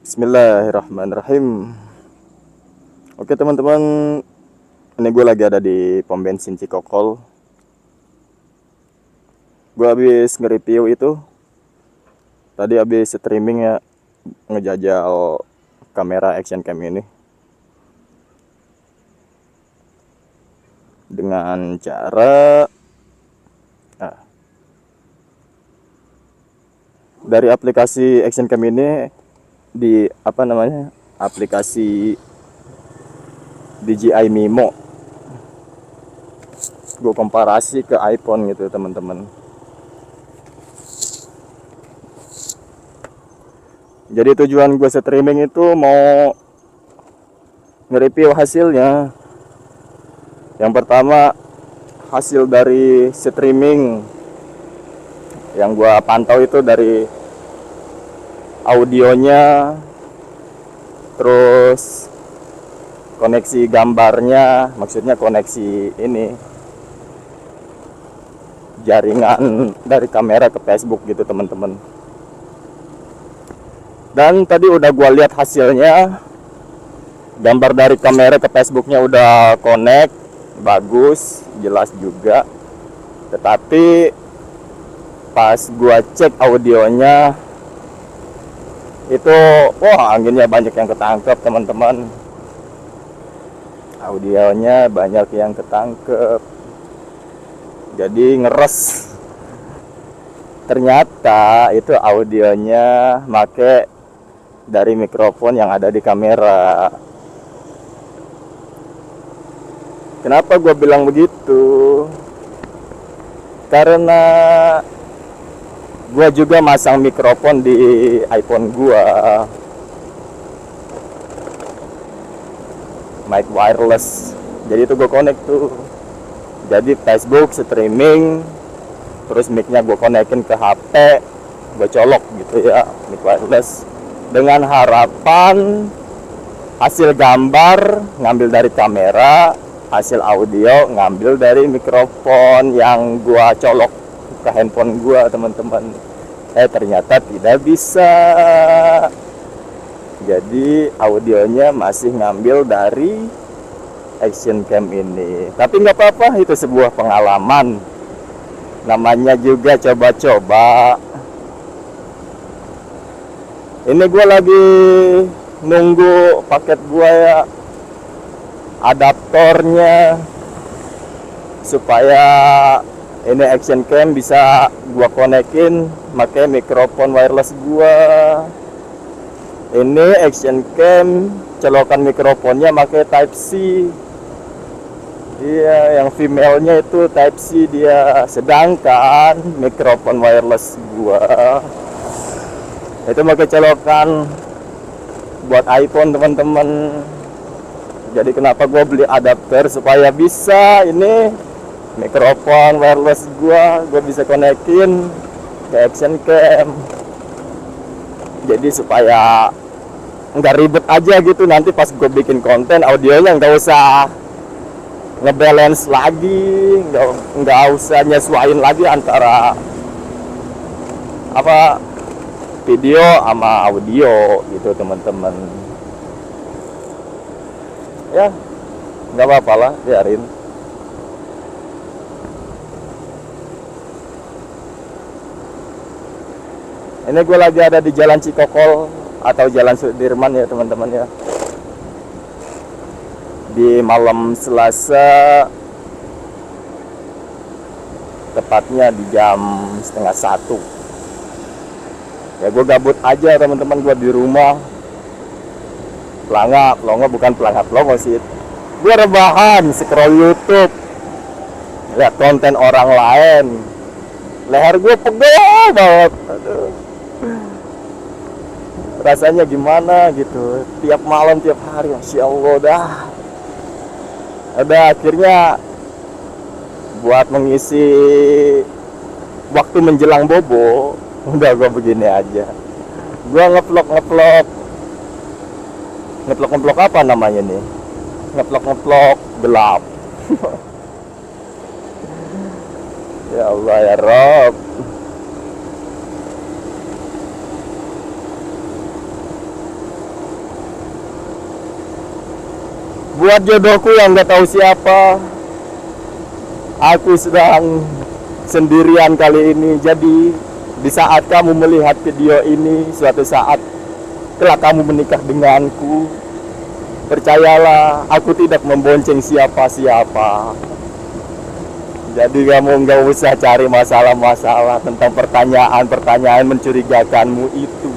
Bismillahirrahmanirrahim. Oke teman-teman, ini gue lagi ada di pom bensin Cikokol. Gue habis nge-review itu. Tadi habis streaming ya, ngejajal kamera action cam ini dengan cara dari aplikasi action cam ini di aplikasi DJI Mimo. Gue komparasi ke iPhone gitu teman-teman. Jadi tujuan gue streaming itu mau nge-review hasilnya. Yang pertama, hasil dari streaming yang gue pantau itu dari audionya, terus koneksi gambarnya, maksudnya koneksi ini jaringan dari kamera ke Facebook gitu teman-teman. Dan tadi udah gue lihat hasilnya, gambar dari kamera ke Facebooknya udah connect, bagus, jelas juga. Tetapi pas gue cek audionya itu, wah anginnya banyak yang ketangkep teman-teman. Audionya banyak yang ketangkep, jadi ngeres. Ternyata itu audionya make dari mikrofon yang ada di kamera. Kenapa gue bilang begitu? Karena gue juga masang mikrofon di iPhone gue, mic wireless. Jadi itu gue connect tuh. Jadi Facebook streaming, terus micnya gue connectin ke HP, gue colok gitu ya, mic wireless. Dengan harapan hasil gambar ngambil dari kamera, hasil audio ngambil dari mikrofon yang gue colok ke handphone gue teman-teman. Ternyata tidak bisa. Jadi audionya masih ngambil dari action cam ini. Tapi nggak apa-apa, itu sebuah pengalaman. Namanya juga coba-coba. Ini gue lagi nunggu paket gue ya, adaptornya, supaya ini action cam bisa gue konekin pakai mikrofon wireless gue. Ini action cam colokan mikrofonnya pakai Type C. Iya, yang female-nya itu Type C dia, sedangkan mikrofon wireless gua itu pakai colokan buat iPhone teman-teman. Jadi kenapa gua beli adapter supaya bisa ini mikrofon wireless gua bisa konekin ke action cam. Jadi supaya nggak ribet aja gitu, nanti pas gue bikin konten audionya nggak usah ngebalance lagi, nggak usah nyesuaiin lagi antara video sama audio gitu teman-teman. Ya nggak apa-apa lah, biarin. Ini gue lagi ada di Jalan Cikokol atau Jalan Sudirman ya teman-teman ya. Di malam Selasa, tepatnya di jam 12:30. Ya gue gabut aja teman-teman, gue di rumah. Bukan pelongo sih. Gue rebahan, scroll YouTube, lihat konten orang lain. Leher gue pegel banget. Aduh. Rasanya gimana gitu, tiap malam tiap hari, Masya Allah dah. Ada akhirnya buat mengisi waktu menjelang bobo, udah gue begini aja. Gue ngevlog apa namanya nih, ngevlog gelap. Ya Allah ya Rob. Buat jodohku yang nggak tahu siapa, aku sedang sendirian kali ini. Jadi di saat kamu melihat video ini, suatu saat kelak kamu menikah denganku, percayalah, aku tidak membonceng siapa-siapa. Jadi kamu nggak usah cari masalah-masalah tentang pertanyaan-pertanyaan mencurigakanmu itu.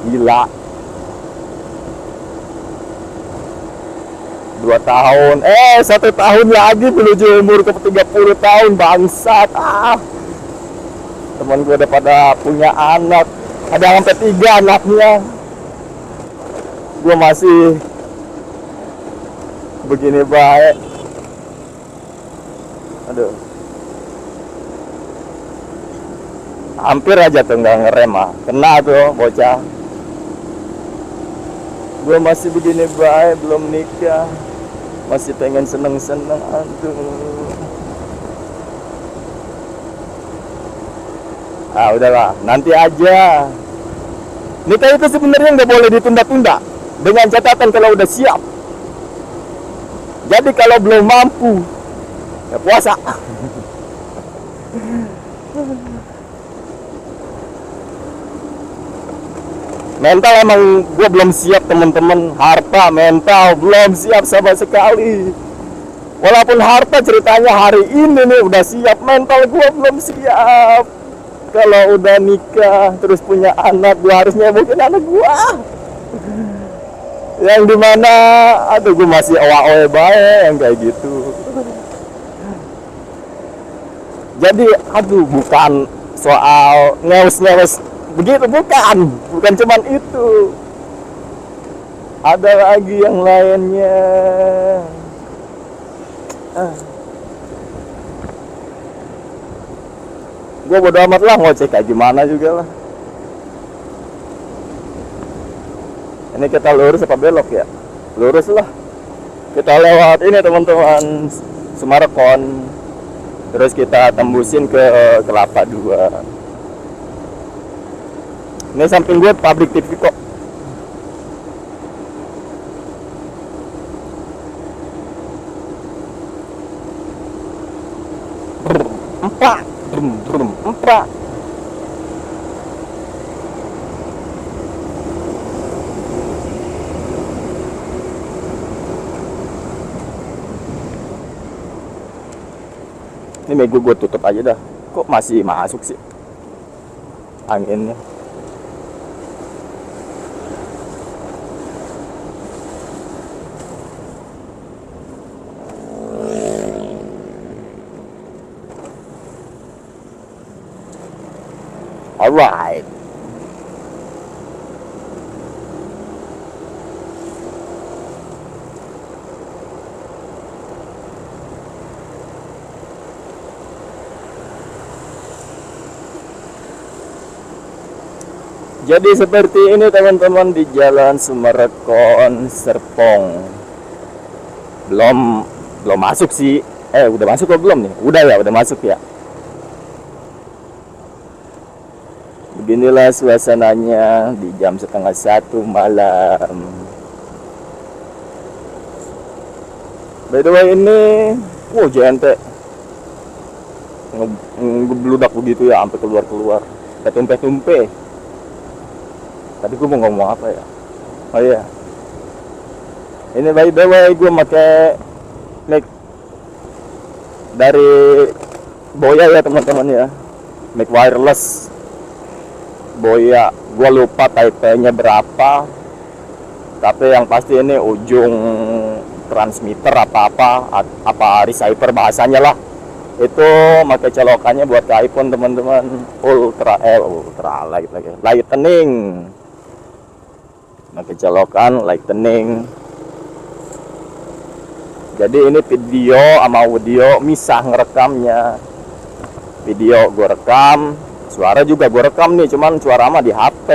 Gila. 2 tahun. 1 tahun lagi menuju umur ke 30 tahun, bangsat. Teman gue udah pada punya anak. Ada yang sampai 3 anaknya. Gue masih begini baik. Aduh. Hampir aja tuh nggak ngerem kena tuh bocah. Gue masih begini baik, belum nikah, masih pengen seneng-seneng. Aduh. Udahlah, nanti aja. Nikah itu sebenarnya nggak boleh ditunda-tunda, dengan catatan kalau udah siap. Jadi kalau belum mampu, ya puasa. Mental emang gue belum siap temen-temen. Harta, mental belum siap sama sekali. Walaupun harta ceritanya hari ini nih udah siap, mental gue belum siap. Kalau udah nikah terus punya anak, gue harusnya mungkin anak gue yang dimana, aduh gue masih owe bae yang kayak gitu. Jadi aduh, bukan soal ngeus-ngeus begitu, bukan cuman itu, ada lagi yang lainnya. Gue bodo amat lah, ngoceh kayak gimana juga lah. Ini kita lurus apa belok ya? Lurus lah. Kita lewat ini teman-teman, Sumarekon, terus kita tembusin ke Kelapa 2. Ini samping gue pabrik TV kok. Empat. Ini mego gue tutup aja dah. Kok masih masuk sih anginnya? Alright. Jadi seperti ini teman-teman di Jalan Sumarekon Serpong. Belum masuk sih. Udah masuk atau belum nih? Udah masuk ya. Beginilah suasananya di jam 12:30 malam. By the way ini, JNT ngebludak begitu ya, sampai keluar. Kayak tumpe-tumpe. Tadi gue mau ngomong apa ya? Oh iya. Ini by the way gue pakai mic dari Boya ya teman-teman ya. Mic wireless Boya. Gue lupa type-nya berapa. Tapi yang pasti ini ujung transmitter apa receiver bahasanya lah. Itu pakai colokannya buat ke iPhone teman-teman. Ultra lightning. Pakai colokan lightning. Jadi ini video sama audio misah ngerekamnya. Video gue rekam, suara juga gue rekam nih, cuman suara mah di HP.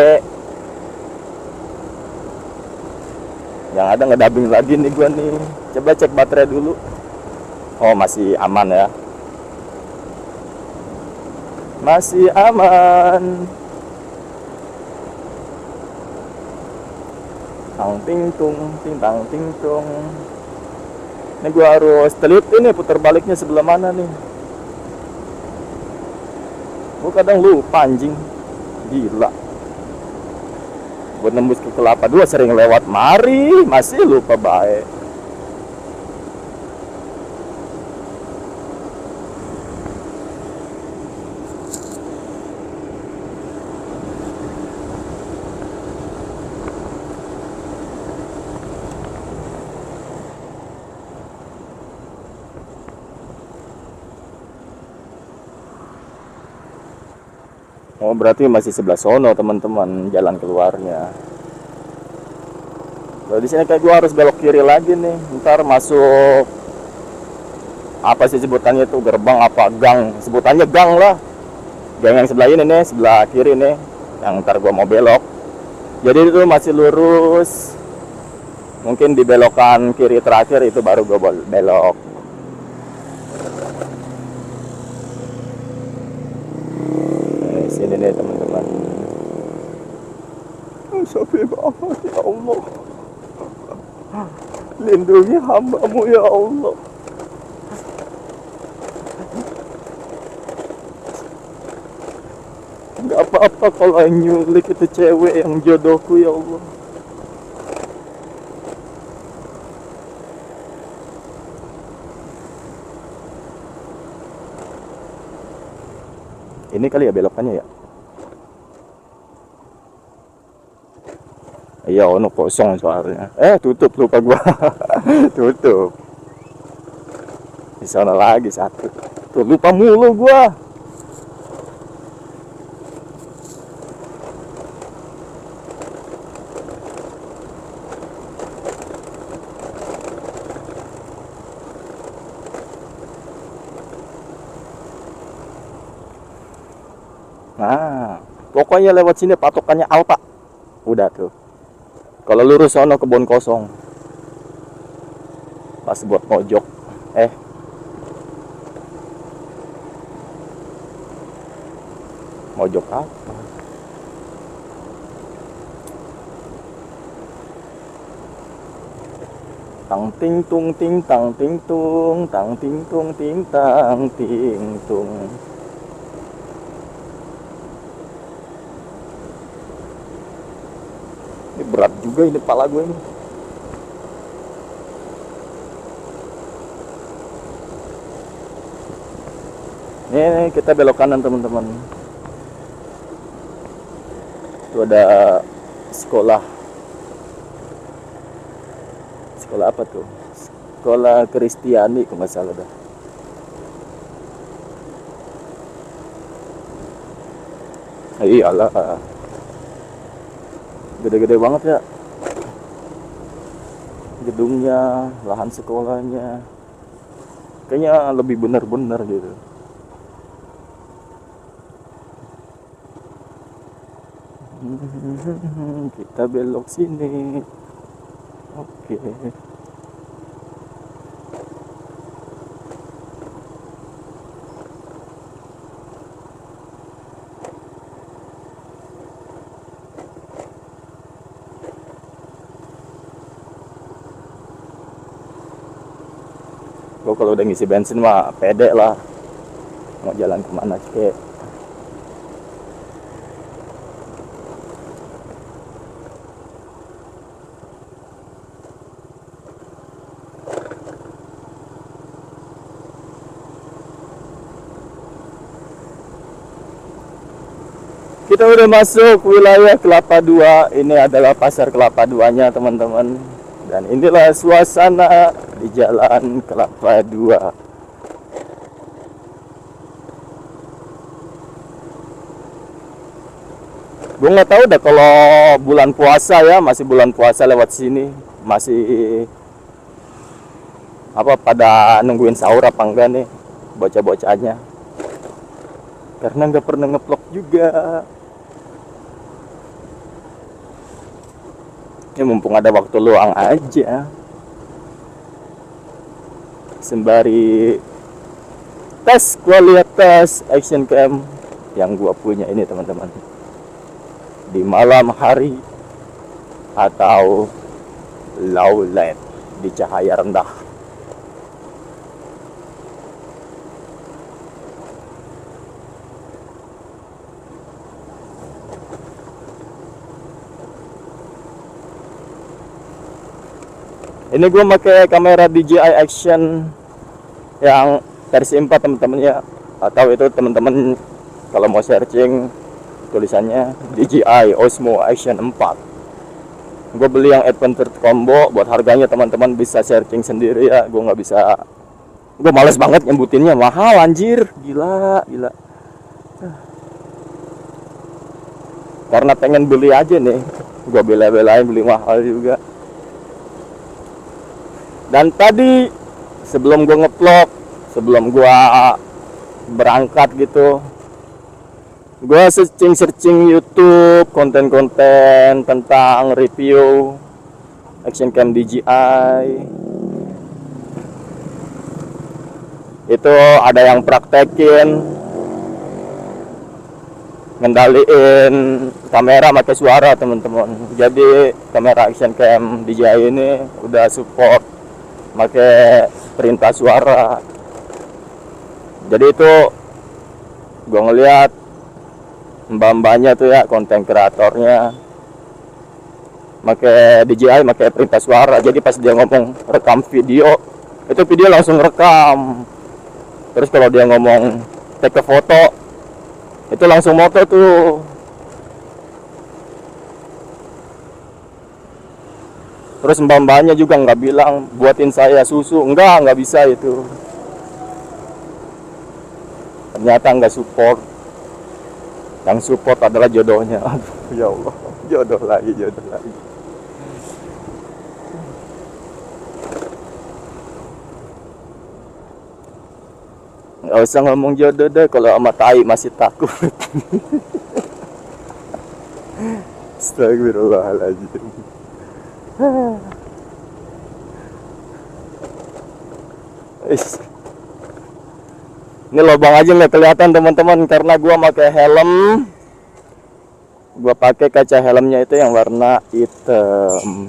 Yang ada ngedubbing lagi nih gue nih. Coba cek baterai dulu. Oh masih aman ya. Masih aman. tang ting tung ting tang ting tung. Ini gua harus teliti nih putar baliknya sebelah mana nih. Gua kadang lupa anjing. Gila. Buat nembus ke Kelapa Dua sering lewat mari, masih lupa baik. Oh berarti masih sebelah sono teman-teman jalan keluarnya. Kalau di sini kayak gua harus belok kiri lagi nih. Ntar masuk apa sih sebutannya itu, gerbang apa gang? Sebutannya gang lah. Gang yang sebelah ini nih, sebelah kiri nih. Yang ntar gua mau belok. Jadi itu masih lurus. Mungkin di belokan kiri terakhir itu baru gua belok. Sini nih teman-teman. Sepi banget ya Allah. Lindungi hamba-Mu ya Allah. Gak apa-apa kalau yang nyulik itu cewek yang jodohku ya Allah. Ini kali ya belokannya ya. Iya, ono kosong soalnya. Tutup, lupa gua. Tutup. Di sana lagi satu. Tuh, lupa mulu gua. Nah, pokoknya lewat sini patokannya Alpa. Udah tuh. Kalau lurus sono kebun kosong. Pas buat mojok. Mojok apa? Tang ting tung ting tang ting tung tang ting tung ting tang ting tung. Ini berat juga ini kepala gue ini. Ini kita belok kanan teman-teman. Itu ada sekolah. Sekolah apa tuh? Sekolah Kristiani kalau nggak salah dah. Iyalah. Gede-gede banget ya gedungnya, lahan sekolahnya. Kayaknya lebih bener-bener gitu. Kita belok sini. Oke. Gue kalau udah ngisi bensin mah pede lah. Mau jalan kemana kek. Kita udah masuk wilayah Kelapa Dua. Ini adalah pasar Kelapa Duanya teman-teman. Dan inilah suasana di jalan Kelapa Dua. Gue nggak tahu dah kalau bulan puasa ya, masih bulan puasa lewat sini masih apa pada nungguin sahur apa enggak nih bocah-bocahnya. Karena nggak pernah ngeplok juga. Ya mumpung ada waktu luang aja. Sembari tes kualitas action cam yang gua punya ini teman-teman. Di malam hari atau low light, di cahaya rendah. Ini gue pakai kamera DJI Action yang versi 4 teman-teman ya. Atau itu teman-teman kalau mau searching tulisannya DJI Osmo Action 4. Gue beli yang Adventure Combo. Buat harganya teman-teman bisa searching sendiri ya. Gue nggak bisa, gue males banget nyebutinnya, mahal anjir, gila. Karena pengen beli aja nih, gue bela-belain beli mahal juga. Dan tadi sebelum gue ngevlog, sebelum gue berangkat gitu, gue searching YouTube konten-konten tentang review action cam DJI. Itu ada yang praktekin ngendaliin kamera pakai suara teman-teman. Jadi kamera action cam DJI ini udah support pakai perintah suara. Jadi itu gue ngeliat mbak-mbaknya tuh ya, konten kreatornya pakai DJI, pakai perintah suara. Jadi pas dia ngomong rekam video, itu video langsung rekam. Terus kalau dia ngomong take foto, itu langsung moto tuh. Terus mbak-mbaknya juga nggak bilang buatin saya susu, nggak bisa itu. Ternyata nggak support. Yang support adalah jodohnya. Aduh, ya Allah, jodoh lagi. Nggak usah ngomong jodoh deh, kalau sama tai masih takut. Astagfirullahaladzim. Ini lubang aja nggak kelihatan teman-teman karena gua pakai helm. Gua pakai kaca helmnya itu yang warna hitam.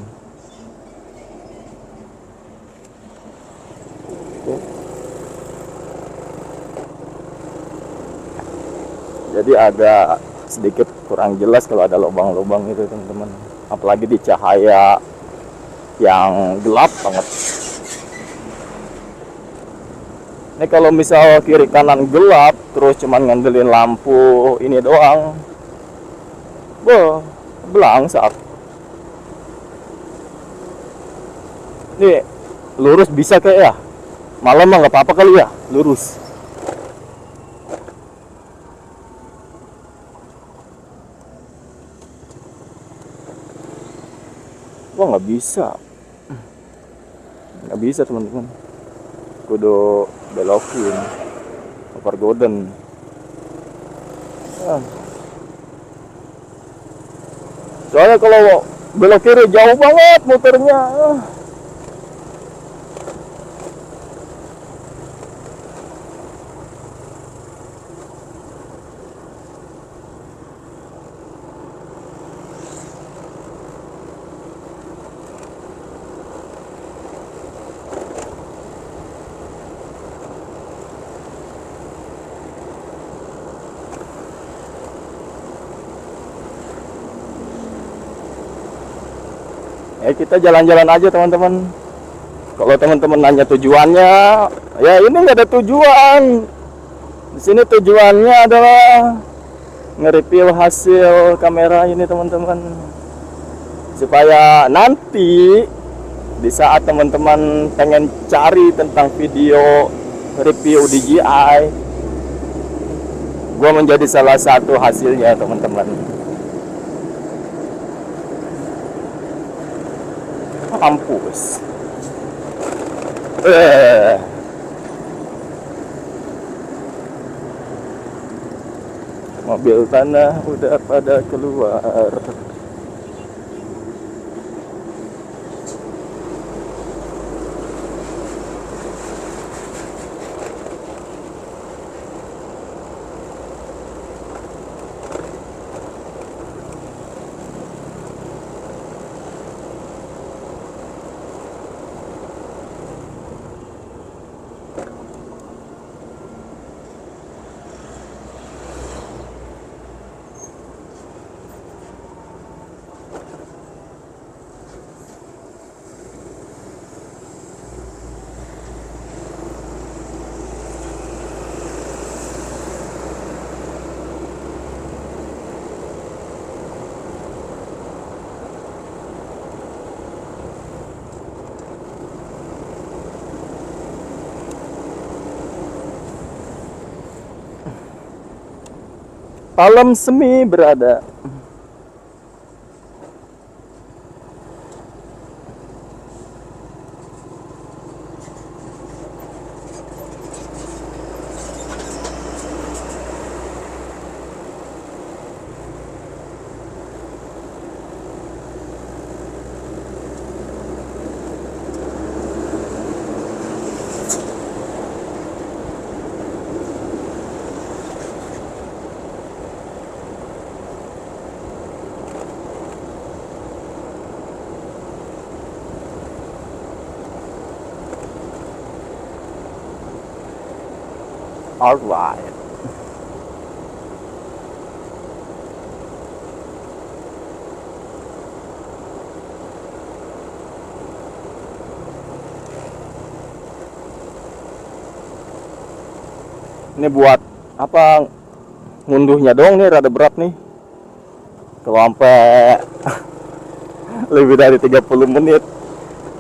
Jadi agak sedikit kurang jelas kalau ada lubang-lubang itu teman-teman. Apalagi di cahaya yang gelap banget. Ini kalau misal kiri kanan gelap terus cuman ngandelin lampu ini doang, belangsat. Nih lurus bisa kayak ya, malam mah nggak apa-apa kali ya lurus. Wah nggak bisa teman-teman, kudu belokin overgoden. Soalnya kalau belok kiri jauh banget muternya. Kita jalan-jalan aja teman-teman. Kalau teman-teman nanya tujuannya, ya ini nggak ada tujuan. Di sini tujuannya adalah nge-review hasil kamera ini teman-teman, supaya nanti di saat teman-teman pengen cari tentang video review DJI, gua menjadi salah satu hasilnya teman-teman. Kampus. Mobil tanah udah pada keluar. Malam semi berada. Alright. Ini buat apa, ngunduhnya dong nih rada berat nih. Kalau sampai lebih dari 30 menit.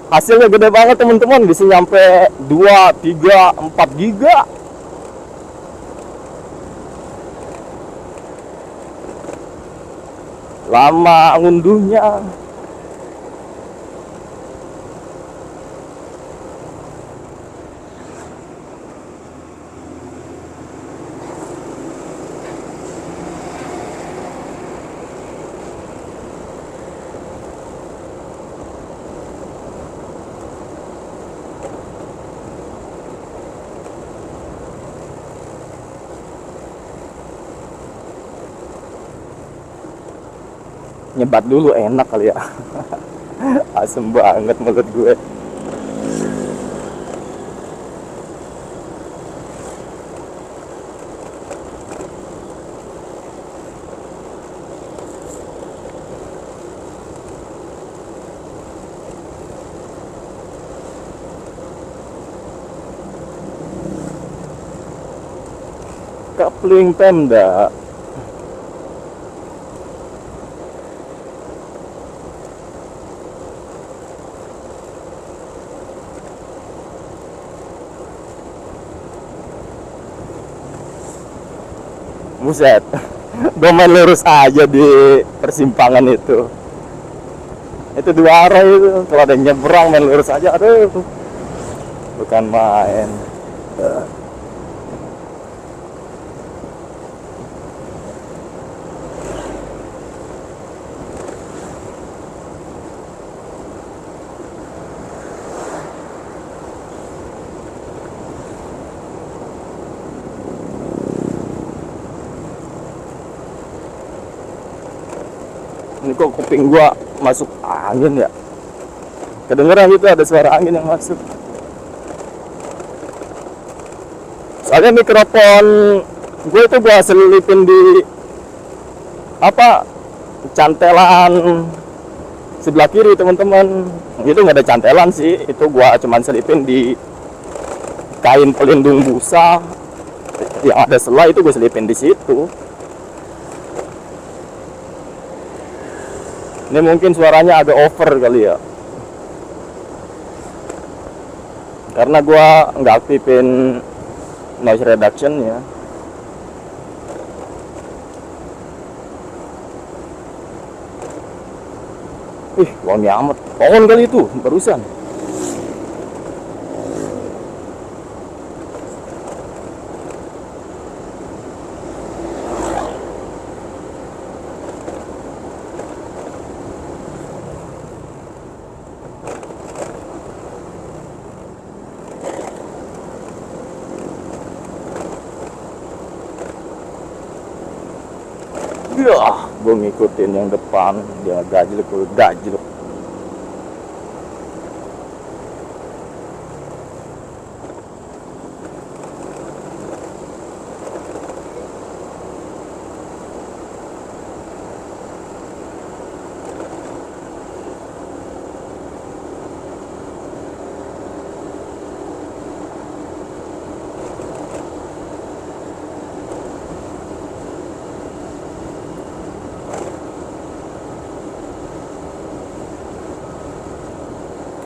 Hasilnya gede banget teman-teman, bisa nyampe 2, 3, 4 giga. Lama ngunduhnya. Nyebat dulu enak kali ya. Asem banget mulut gue. Kapling Pemda. Buset, gue main lurus aja di persimpangan itu. Itu dua arah itu, kalau ada nyebrang main lurus aja, aduh, bukan main. Ini kok kuping gua masuk angin ya? Kedengeran gitu ada suara angin yang masuk. Soalnya mikrofon gue itu gua selipin di apa, cantelan sebelah kiri teman-teman. Itu nggak ada cantelan sih, itu gua cuman selipin di kain pelindung busa yang ada selai, itu gue selipin di situ. Ini mungkin suaranya agak over kali ya, karena gua nggak aktifin noise reduction ya. Wangi amat. Pohon kali itu barusan. Ya, gue ngikutin yang depan, dia gajluk, gue gajluk.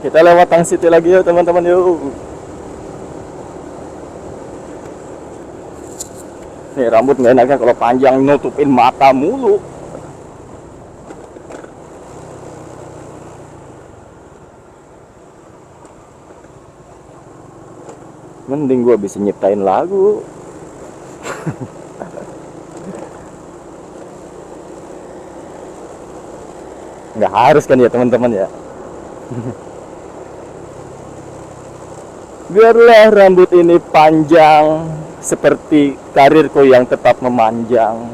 Kita lewat Tang City lagi ya teman-teman yuk. Nih rambut nggak enaknya kalau panjang nutupin mata mulu. Mending gua bisa nyiptain lagu. Nggak harus kan ya teman-teman ya. Biarlah rambut ini panjang seperti karirku yang tetap memanjang.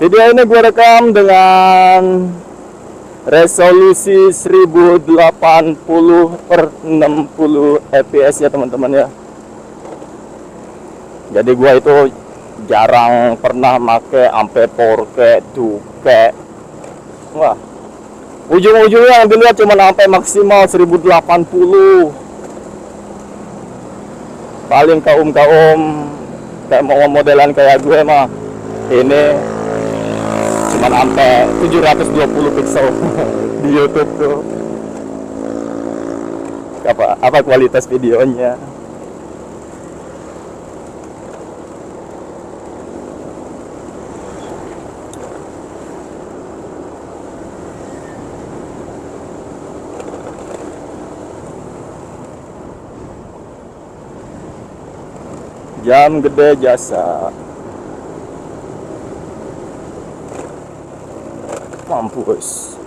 Video ini gue rekam dengan resolusi 1080/60 fps ya teman-teman ya. Jadi gua itu jarang pernah make sampai 4K, 2K. Wah, ujung-ujungnya yang dilihat cuma sampai maksimal 1080. Paling kaum kayak mau modelan kayak gue mah ini cuma sampai 720 pixel di YouTube tuh. Apa kualitas videonya? Jam gede jasa. Mampus.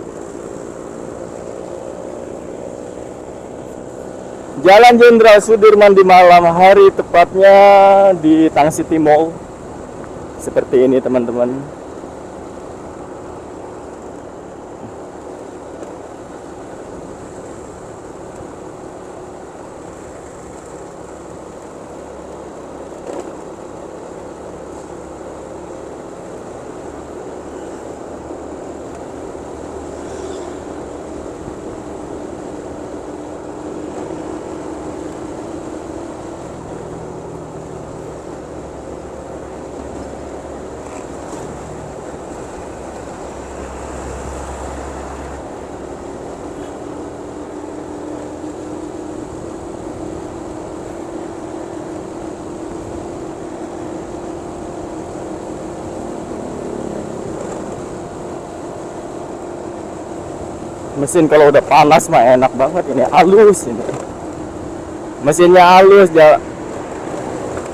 Jalan Jenderal Sudirman di malam hari, tepatnya di Tang City Mall. Seperti ini teman-teman. Mesin kalau udah panas mah enak banget, ini halus ini. Mesinnya halus ya.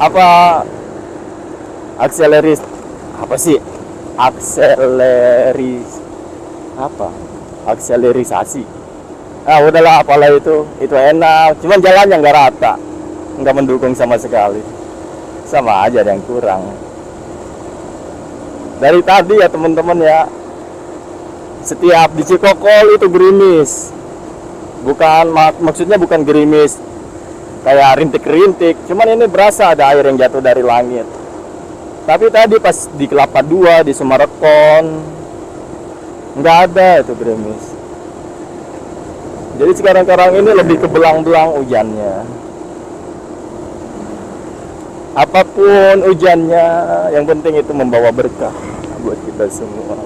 Apa akselerisasi. Ah udahlah, apalah itu enak, cuman jalannya nggak rata, nggak mendukung sama sekali, sama aja ada yang kurang. Dari tadi ya teman-teman ya, setiap di Cikokol itu gerimis, maksudnya bukan gerimis kayak rintik-rintik, cuman ini berasa ada air yang jatuh dari langit. Tapi tadi pas di Kelapa 2 di Sumarekon nggak ada itu gerimis. Jadi sekarang ini lebih ke belang-belang hujannya. Apapun hujannya, yang penting itu membawa berkah buat kita semua.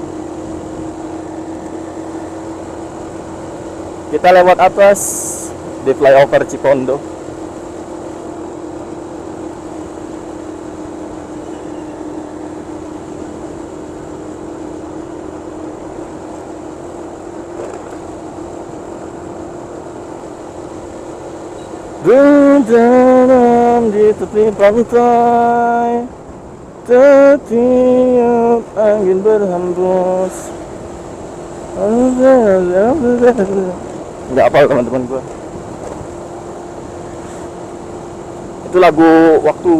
Kita lewat atas di flyover Cipondo. Berjalan di tepi pantai, setiap angin berhembus. Nggak apa teman-teman gua. Itu lagu waktu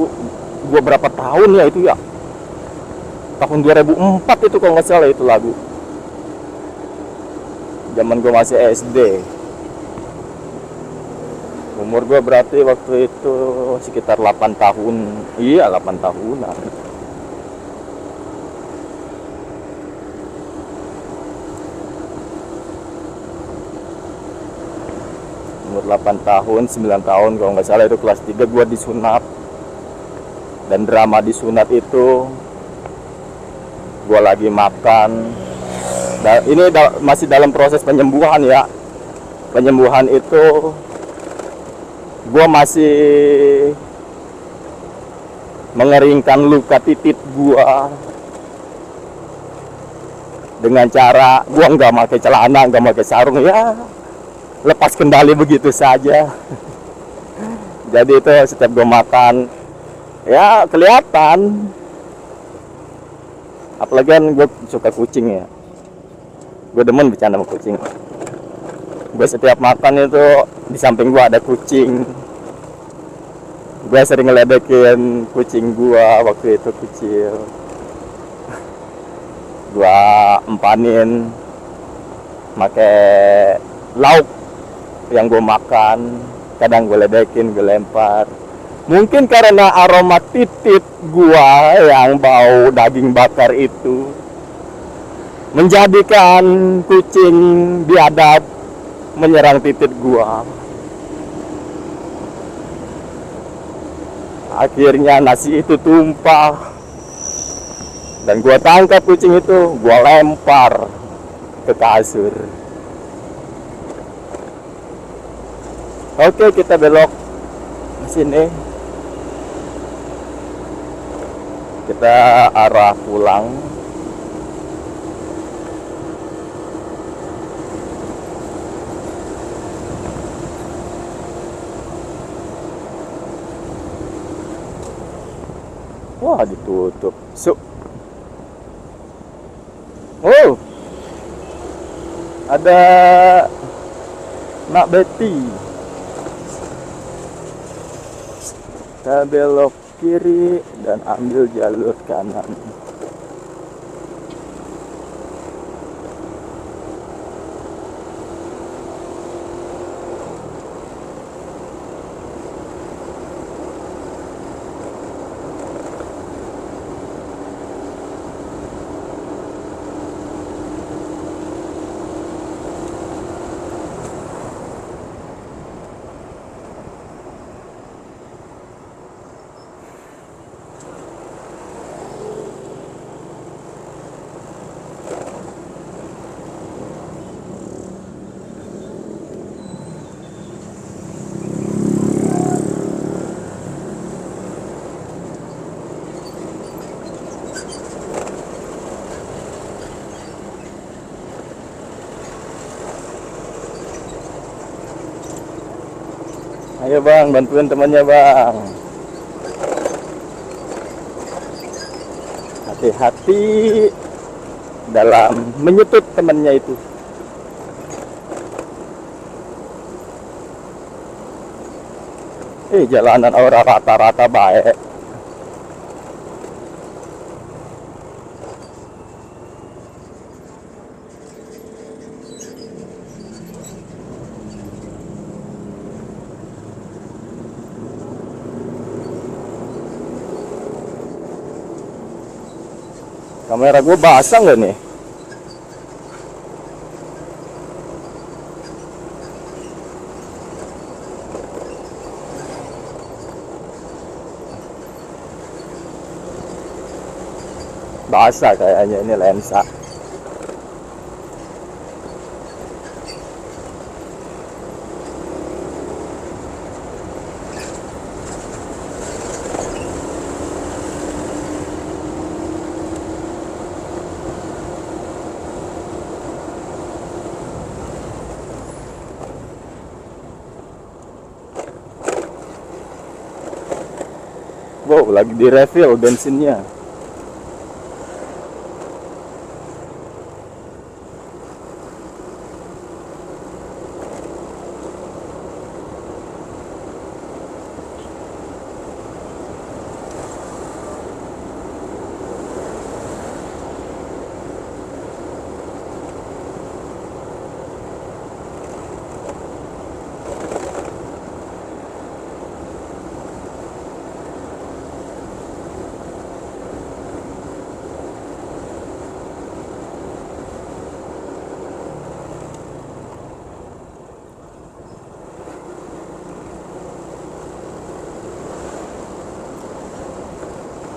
gua berapa tahun ya itu ya. Tahun 2004 itu kalau nggak salah itu lagu. Zaman gua masih SD. Umur gua berarti waktu itu sekitar 8 tahun. Iya, 8 tahunan. Umur 8 tahun, 9 tahun kalau nggak salah itu kelas 3 gua disunat. Dan drama disunat itu Gue lagi makan. Ini masih dalam proses penyembuhan ya. Penyembuhan itu gue masih mengeringkan luka titik gue dengan cara gue nggak pakai celana, nggak pakai sarung, ya lepas kendali begitu saja. Jadi itu setiap gue makan ya kelihatan. Apalagi kan gue suka kucing ya, gue demen bercanda sama kucing. Gue setiap makan itu di samping gue ada kucing. Gue sering ngeledekin kucing gue waktu itu kecil. Gue empanin pakai lauk yang gue makan. Kadang gue ledekin, gue lempar. Mungkin karena aroma titit gue yang bau daging bakar itu menjadikan kucing biadab menyerang titit gue. Akhirnya nasi itu tumpah dan gue tangkap kucing itu, gue lempar ke kasur. Oke, kita belok ke sini. Kita arah pulang. Wah, ditutup. Oh, ada Nak Betty. Kita belok kiri dan ambil jalur kanan. Ayo bang, bantuin temannya bang. Hati-hati dalam menyetut temannya itu. Jalanan orang rata-rata baik. Kamera gue basah nggak nih? Basah kayaknya ini lensa. Wow, lagi di refill bensinnya.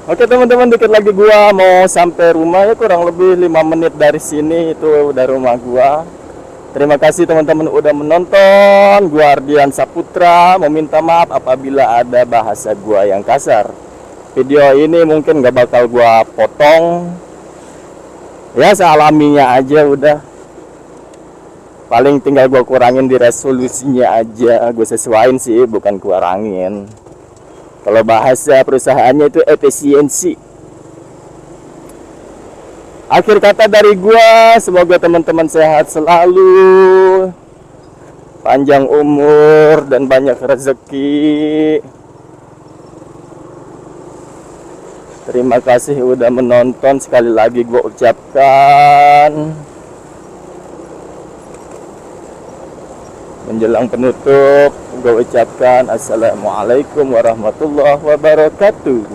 Oke teman-teman, dikit lagi gua mau sampai rumah ya, kurang lebih 5 menit dari sini itu udah rumah gua. Terima kasih teman-teman udah menonton. Gua Ardian Saputra, meminta maaf apabila ada bahasa gua yang kasar. Video ini mungkin gak bakal gua potong. Ya sealaminya aja udah. Paling tinggal gua kurangin di resolusinya aja. Gue sesuaiin sih, bukan kurangin. Kalau bahasa perusahaannya itu efisiensi. Akhir kata dari gua, semoga teman-teman sehat selalu, panjang umur dan banyak rezeki. Terima kasih udah menonton. Sekali lagi gua ucapkan menjelang penutup, gue ucapkan assalamualaikum warahmatullahi wabarakatuh.